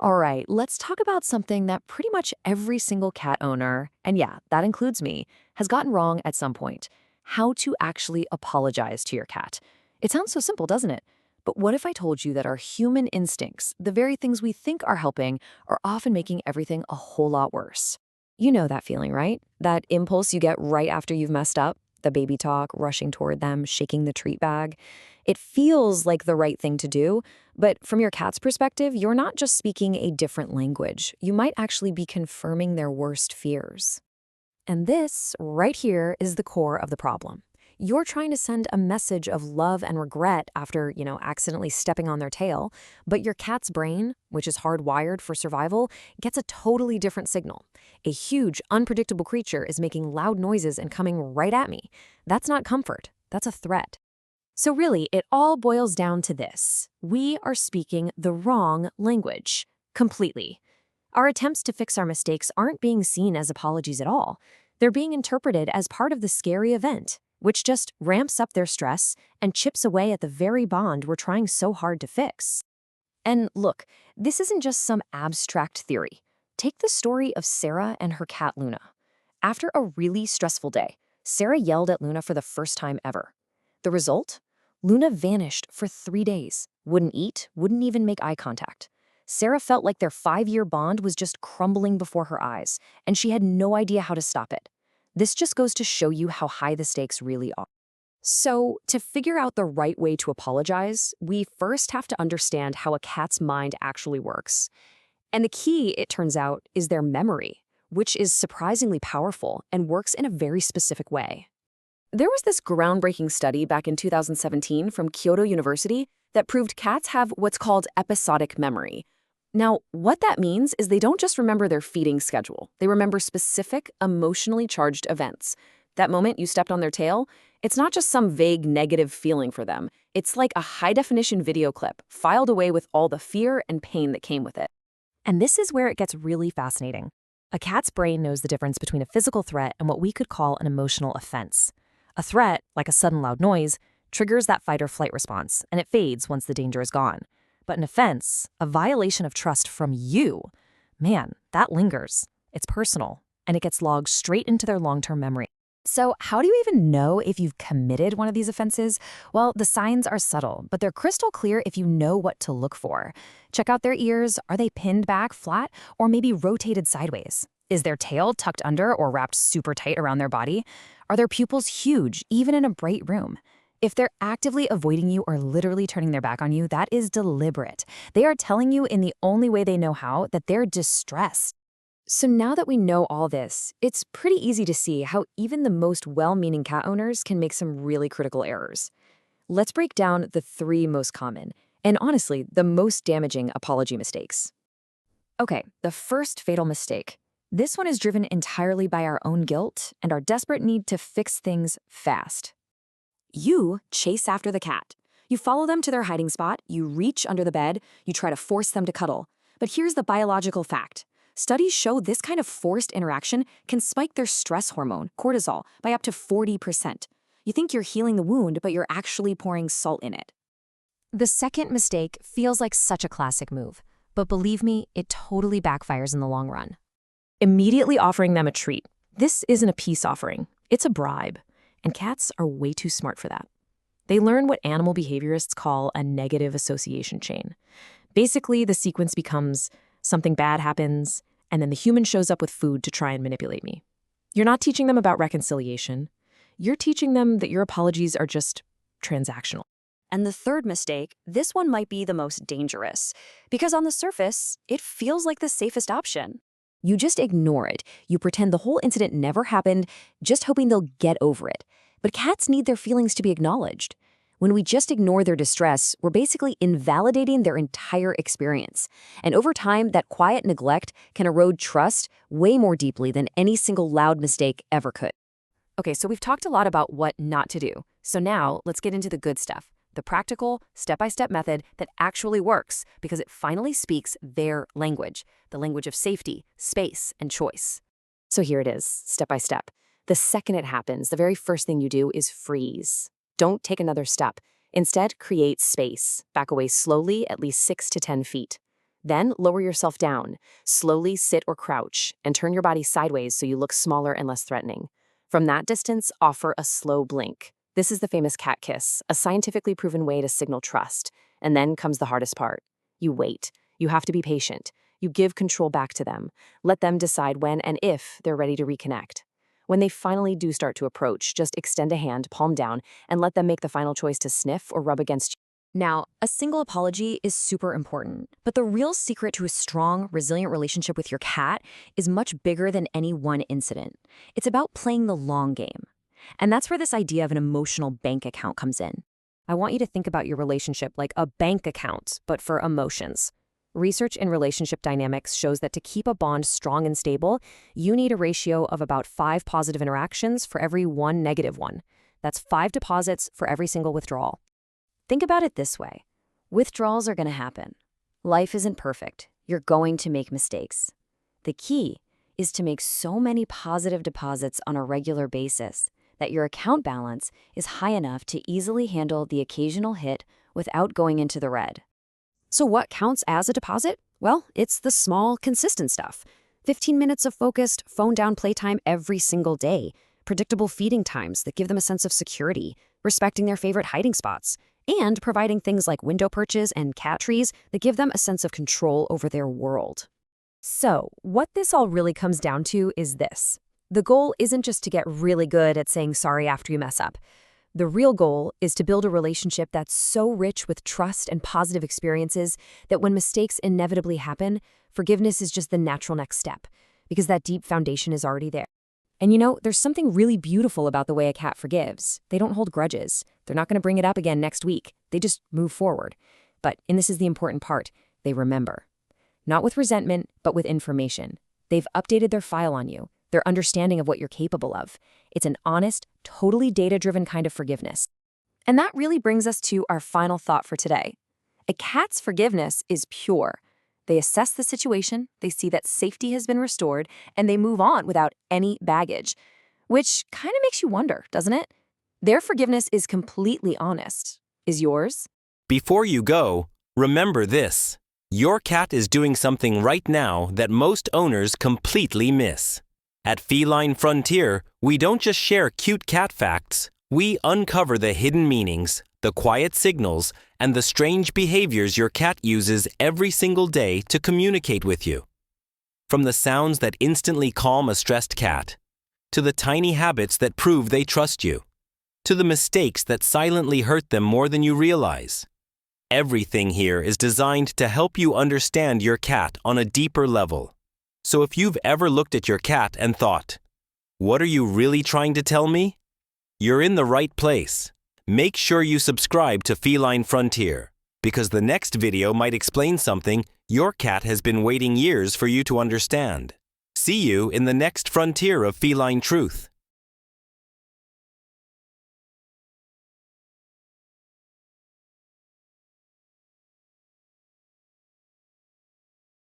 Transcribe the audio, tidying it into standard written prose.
All right, let's talk about something that pretty much every single cat owner, and yeah, that includes me, has gotten wrong at some point. How to actually apologize to your cat. It sounds so simple, doesn't it? But what if I told you that our human instincts, the very things we think are helping, are often making everything a whole lot worse? You know that feeling, right? That impulse you get right after you've messed up? The baby talk, rushing toward them, shaking the treat bag. It feels like the right thing to do, but from your cat's perspective, you're not just speaking a different language. You might actually be confirming their worst fears. And this, right here, is the core of the problem. You're trying to send a message of love and regret after, accidentally stepping on their tail, but your cat's brain, which is hardwired for survival, gets a totally different signal. A huge, unpredictable creature is making loud noises and coming right at me. That's not comfort. That's a threat. So really, it all boils down to this. We are speaking the wrong language. Completely. Our attempts to fix our mistakes aren't being seen as apologies at all. They're being interpreted as part of the scary event, which just ramps up their stress and chips away at the very bond we're trying so hard to fix. And look, this isn't just some abstract theory. Take the story of Sarah and her cat Luna. After a really stressful day, Sarah yelled at Luna for the first time ever. The result? Luna vanished for 3 days, wouldn't eat, wouldn't even make eye contact. Sarah felt like their 5-year bond was just crumbling before her eyes, and she had no idea how to stop it. This just goes to show you how high the stakes really are. So, to figure out the right way to apologize, we first have to understand how a cat's mind actually works. And the key, it turns out, is their memory, which is surprisingly powerful and works in a very specific way. There was this groundbreaking study back in 2017 from Kyoto University that proved cats have what's called episodic memory. Now, what that means is they don't just remember their feeding schedule. They remember specific, emotionally charged events. That moment you stepped on their tail, it's not just some vague negative feeling for them. It's like a high-definition video clip, filed away with all the fear and pain that came with it. And this is where it gets really fascinating. A cat's brain knows the difference between a physical threat and what we could call an emotional offense. A threat, like a sudden loud noise, triggers that fight or flight response, and it fades once the danger is gone. But an offense, a violation of trust from you, man, that lingers. It's personal, and it gets logged straight into their long-term memory. So how do you even know if you've committed one of these offenses? Well, the signs are subtle, but they're crystal clear if you know what to look for. Check out their ears. Are they pinned back flat or maybe rotated sideways? Is their tail tucked under or wrapped super tight around their body? Are their pupils huge, even in a bright room? If they're actively avoiding you or literally turning their back on you, that is deliberate. They are telling you in the only way they know how that they're distressed. So now that we know all this, it's pretty easy to see how even the most well-meaning cat owners can make some really critical errors. Let's break down the 3 most common, and honestly, the most damaging apology mistakes. Okay, the first fatal mistake. This one is driven entirely by our own guilt and our desperate need to fix things fast. You chase after the cat. You follow them to their hiding spot, you reach under the bed, you try to force them to cuddle. But here's the biological fact. Studies show this kind of forced interaction can spike their stress hormone, cortisol, by up to 40%. You think you're healing the wound, but you're actually pouring salt in it. The second mistake feels like such a classic move, but believe me, it totally backfires in the long run. Immediately offering them a treat. This isn't a peace offering, it's a bribe, and cats are way too smart for that. They learn what animal behaviorists call a negative association chain. Basically, the sequence becomes something bad happens, and then the human shows up with food to try and manipulate me. You're not teaching them about reconciliation. You're teaching them that your apologies are just transactional. And the third mistake, this one might be the most dangerous, because on the surface, it feels like the safest option. You just ignore it. You pretend the whole incident never happened, just hoping they'll get over it. But cats need their feelings to be acknowledged. When we just ignore their distress, we're basically invalidating their entire experience. And over time, that quiet neglect can erode trust way more deeply than any single loud mistake ever could. Okay, so we've talked a lot about what not to do. So now let's get into the good stuff. The practical, step-by-step method that actually works because it finally speaks their language, the language of safety, space, and choice. So here it is, step by step. The second it happens, the very first thing you do is freeze. Don't take another step. Instead, create space. Back away slowly, at least 6 to 10 feet. Then lower yourself down. Slowly sit or crouch, and turn your body sideways so you look smaller and less threatening. From that distance, offer a slow blink. This is the famous cat kiss, a scientifically proven way to signal trust. And then comes the hardest part. You wait. You have to be patient. You give control back to them. Let them decide when and if they're ready to reconnect. When they finally do start to approach, just extend a hand, palm down, and let them make the final choice to sniff or rub against you. Now, a single apology is super important, but the real secret to a strong, resilient relationship with your cat is much bigger than any one incident. It's about playing the long game. And that's where this idea of an emotional bank account comes in. I want you to think about your relationship like a bank account, but for emotions. Research in relationship dynamics shows that to keep a bond strong and stable, you need a ratio of about 5 positive interactions for every 1 negative one. That's 5 deposits for every single withdrawal. Think about it this way. Withdrawals are going to happen. Life isn't perfect. You're going to make mistakes. The key is to make so many positive deposits on a regular basis that your account balance is high enough to easily handle the occasional hit without going into the red. So what counts as a deposit? Well, it's the small, consistent stuff. 15 minutes of focused, phone-down playtime every single day, predictable feeding times that give them a sense of security, respecting their favorite hiding spots, and providing things like window perches and cat trees that give them a sense of control over their world. So, what this all really comes down to is this. The goal isn't just to get really good at saying sorry after you mess up. The real goal is to build a relationship that's so rich with trust and positive experiences that when mistakes inevitably happen, forgiveness is just the natural next step, because that deep foundation is already there. And there's something really beautiful about the way a cat forgives. They don't hold grudges. They're not going to bring it up again next week. They just move forward. And this is the important part, they remember. Not with resentment, but with information. They've updated their file on you, their understanding of what you're capable of. It's an honest, totally data-driven kind of forgiveness. And that really brings us to our final thought for today. A cat's forgiveness is pure. They assess the situation, they see that safety has been restored, and they move on without any baggage. Which kind of makes you wonder, doesn't it? Their forgiveness is completely honest. Is yours? Before you go, remember this. Your cat is doing something right now that most owners completely miss. At Feline Frontier, we don't just share cute cat facts. We uncover the hidden meanings, the quiet signals, and the strange behaviors your cat uses every single day to communicate with you. From the sounds that instantly calm a stressed cat, to the tiny habits that prove they trust you, to the mistakes that silently hurt them more than you realize. Everything here is designed to help you understand your cat on a deeper level. So if you've ever looked at your cat and thought, "What are you really trying to tell me?" You're in the right place. Make sure you subscribe to Feline Frontier, because the next video might explain something your cat has been waiting years for you to understand. See you in the next frontier of feline truth.